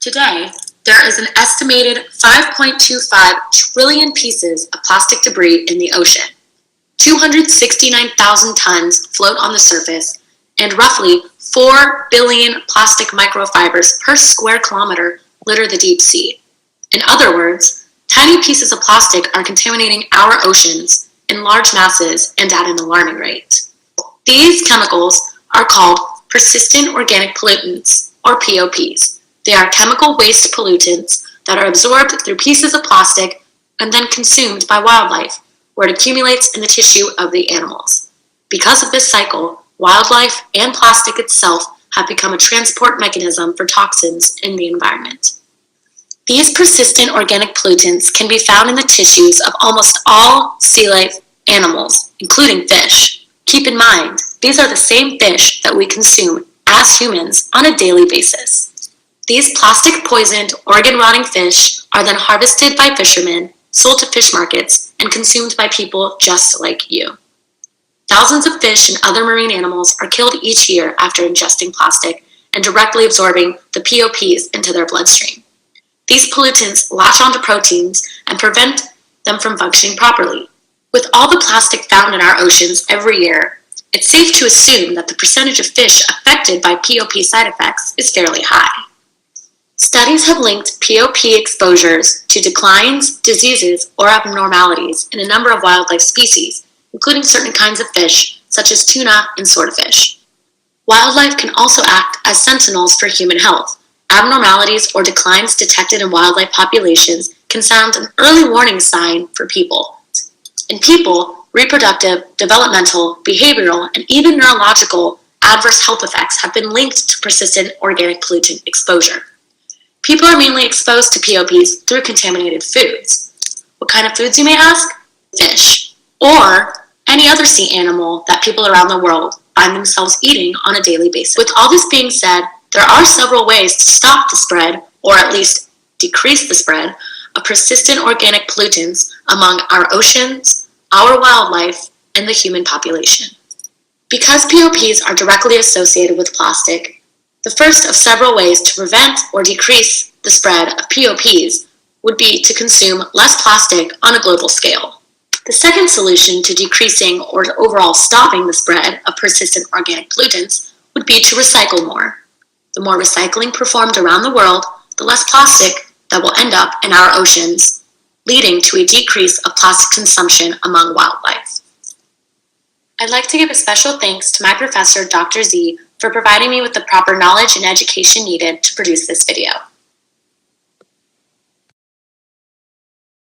Today, there is an estimated 5.25 trillion pieces of plastic debris in the ocean. 269,000 tons float on the surface, and roughly 4 billion plastic microfibers per square kilometer litter the deep sea. In other words, tiny pieces of plastic are contaminating our oceans in large masses and at an alarming rate. These chemicals are called persistent organic pollutants, or POPs. They are chemical waste pollutants that are absorbed through pieces of plastic and then consumed by wildlife, where it accumulates in the tissue of the animals. Because of this cycle, wildlife and plastic itself have become a transport mechanism for toxins in the environment. These persistent organic pollutants can be found in the tissues of almost all sea life animals, including fish. Keep in mind, these are the same fish that we consume as humans on a daily basis. These plastic-poisoned, organ-rotting fish are then harvested by fishermen, sold to fish markets, and consumed by people just like you. Thousands of fish and other marine animals are killed each year after ingesting plastic and directly absorbing the POPs into their bloodstream. These pollutants latch onto proteins and prevent them from functioning properly. With all the plastic found in our oceans every year, it's safe to assume that the percentage of fish affected by POP side effects is fairly high. Studies have linked POP exposures to declines, diseases, or abnormalities in a number of wildlife species, including certain kinds of fish, such as tuna and swordfish. Wildlife can also act as sentinels for human health. Abnormalities or declines detected in wildlife populations can sound an early warning sign for people. In people, reproductive, developmental, behavioral, and even neurological adverse health effects have been linked to persistent organic pollutant exposure. People are mainly exposed to POPs through contaminated foods. What kind of foods, you may ask? Fish, or any other sea animal that people around the world find themselves eating on a daily basis. With all this being said, there are several ways to stop the spread, or at least decrease the spread, of persistent organic pollutants among our oceans, our wildlife, and the human population. Because POPs are directly associated with plastic, the first of several ways to prevent or decrease the spread of POPs would be to consume less plastic on a global scale. The second solution to decreasing or to overall stopping the spread of persistent organic pollutants would be to recycle more. The more recycling performed around the world, the less plastic that will end up in our oceans, leading to a decrease of plastic consumption among wildlife. I'd like to give a special thanks to my professor, Dr. Z, for providing me with the proper knowledge and education needed to produce this video.